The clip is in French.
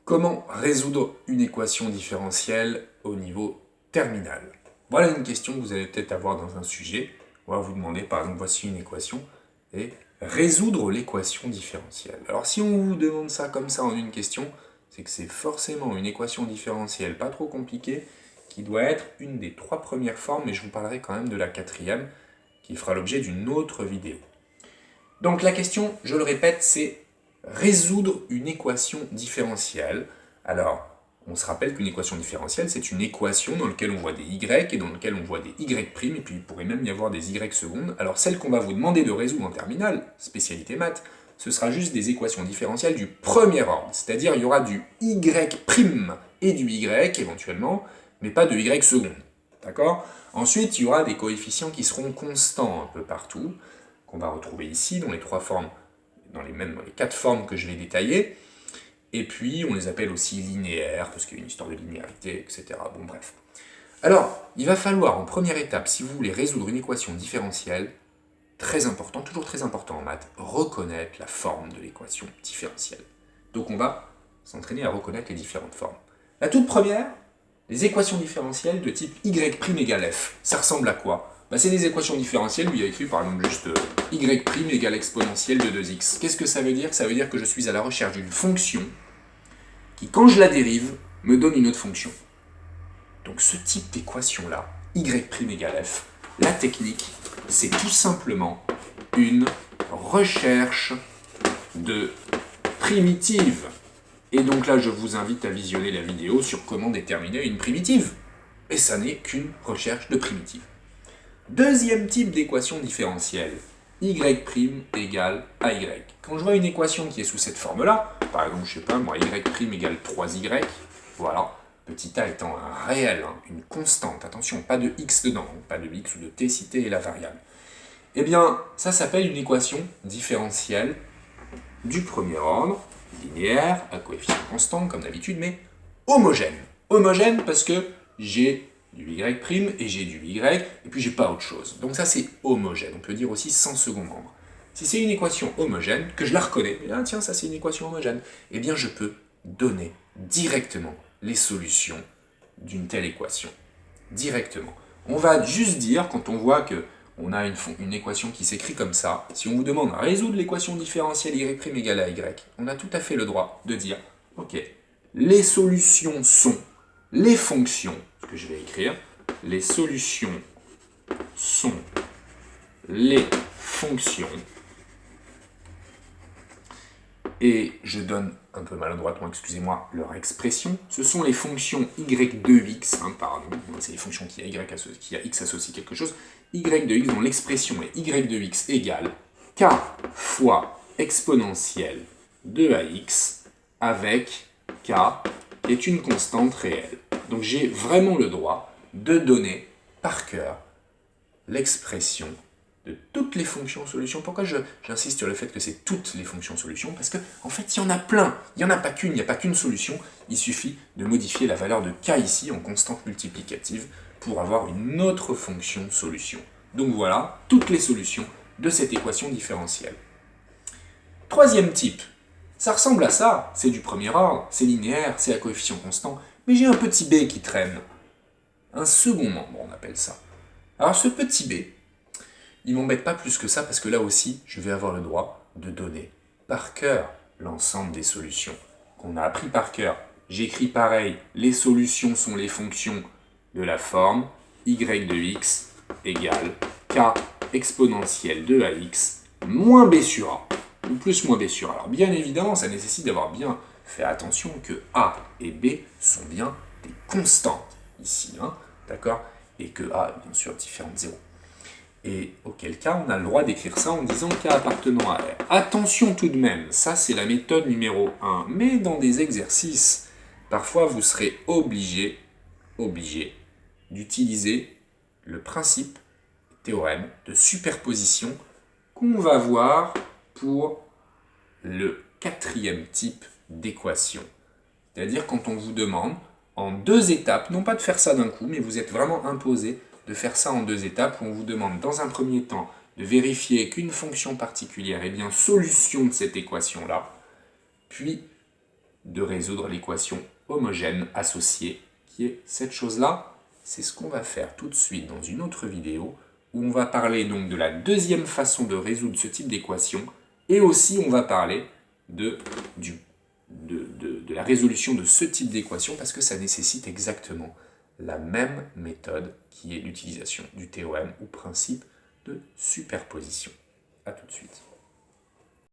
Comment résoudre une équation différentielle au niveau terminal? Voilà une question que vous allez peut-être avoir dans un sujet. On va vous demander, par exemple, voici une équation, et résoudre l'équation différentielle. Alors si on vous demande ça comme ça en une question, c'est que c'est forcément une équation différentielle pas trop compliquée, qui doit être une des 3 premières formes, mais je vous parlerai quand même de la 4e, qui fera l'objet d'une autre vidéo. Donc la question, je le répète, c'est résoudre une équation différentielle. Alors, on se rappelle qu'une équation différentielle, c'est une équation dans laquelle on voit des y et dans laquelle on voit des y', et puis il pourrait même y avoir des y secondes. Alors celle qu'on va vous demander de résoudre en terminale, spécialité maths, ce sera juste des équations différentielles du premier ordre. C'est-à-dire il y aura du y' et du y éventuellement, mais pas de y secondes. D'accord? Ensuite, il y aura des coefficients qui seront constants un peu partout, qu'on va retrouver ici, dans les 3 formes, dans les 4 formes que je vais détailler. Et puis, on les appelle aussi linéaires, parce qu'il y a une histoire de linéarité, etc. Bon, bref. Alors, il va falloir, en première étape, si vous voulez résoudre une équation différentielle, très important, toujours très important en maths, reconnaître la forme de l'équation différentielle. Donc, on va s'entraîner à reconnaître les différentes formes. La toute première, les équations différentielles de type y' égale f. Ça ressemble à quoi? C'est des équations différentielles où il y a écrit par exemple juste y' égale exponentielle de 2x. Qu'est-ce que ça veut dire? Ça veut dire que je suis à la recherche d'une fonction qui, quand je la dérive, me donne une autre fonction. Donc ce type d'équation-là, y' égale f, la technique, c'est tout simplement une recherche de primitive. Et donc là, je vous invite à visionner la vidéo sur comment déterminer une primitive. Et ça n'est qu'une recherche de primitive. Deuxième type d'équation différentielle, y' égale AY. Quand je vois une équation qui est sous cette forme-là, par exemple, je sais pas, moi, y' égale 3y, voilà, petit a étant un réel, une constante, attention, pas de x dedans, pas de x ou de t si t est la variable. Eh bien, ça s'appelle une équation différentielle du premier ordre, linéaire, à coefficient constant, comme d'habitude, mais homogène. Homogène parce que j'ai du y' et j'ai du y, et puis j'ai pas autre chose. Donc ça, c'est homogène. On peut dire aussi sans second membre. Si c'est une équation homogène, que je la reconnais, et là, tiens, ça c'est une équation homogène, eh bien je peux donner directement les solutions d'une telle équation. Directement. On va juste dire, quand on voit que on a une équation qui s'écrit comme ça, si on vous demande de résoudre l'équation différentielle y' égale à y, on a tout à fait le droit de dire, ok, les solutions sont les fonctions, ce que je vais écrire, les solutions sont les fonctions, et je donne un peu maladroitement, excusez-moi, leur expression, ce sont les fonctions y de x, pardon, c'est les fonctions qui a x associé quelque chose, y de x dont l'expression est y de x égale k fois exponentielle de ax avec k qui est une constante réelle. Donc j'ai vraiment le droit de donner par cœur l'expression de toutes les fonctions solutions. Pourquoi j'insiste sur le fait que c'est toutes les fonctions solutions? Parce qu'en fait, il y en a plein. Il n'y en a pas qu'une, il n'y a pas qu'une solution. Il suffit de modifier la valeur de k ici en constante multiplicative pour avoir une autre fonction solution. Donc voilà, toutes les solutions de cette équation différentielle. Troisième type, ça ressemble à ça, c'est du premier ordre, c'est linéaire, c'est à coefficient constant, mais j'ai un petit b qui traîne. Un second membre, on appelle ça. Alors ce petit b, il m'embête pas plus que ça parce que là aussi, je vais avoir le droit de donner par cœur l'ensemble des solutions qu'on a appris par cœur. J'écris pareil, les solutions sont les fonctions de la forme y de x égale k exponentielle de ax moins b sur a, ou plus moins b sur a. Alors bien évidemment, ça nécessite d'avoir bien fait attention que a et b sont bien des constantes ici, d'accord? Et que a est bien sûr différent de 0. Et auquel cas, on a le droit d'écrire ça en disant k appartenant à R. Attention tout de même, ça c'est la méthode numéro 1. Mais dans des exercices, parfois vous serez obligé d'utiliser le principe, théorème de superposition qu'on va voir pour le 4e type d'équation. C'est-à-dire quand on vous demande en 2 étapes, non pas de faire ça d'un coup, mais vous êtes vraiment imposé de faire ça en 2 étapes où on vous demande dans un premier temps de vérifier qu'une fonction particulière est bien solution de cette équation-là, puis de résoudre l'équation homogène associée, qui est cette chose-là. C'est ce qu'on va faire tout de suite dans une autre vidéo, où on va parler donc de la deuxième façon de résoudre ce type d'équation, et aussi on va parler de la résolution de ce type d'équation, parce que ça nécessite exactement la même méthode qui est l'utilisation du théorème ou principe de superposition. A tout de suite.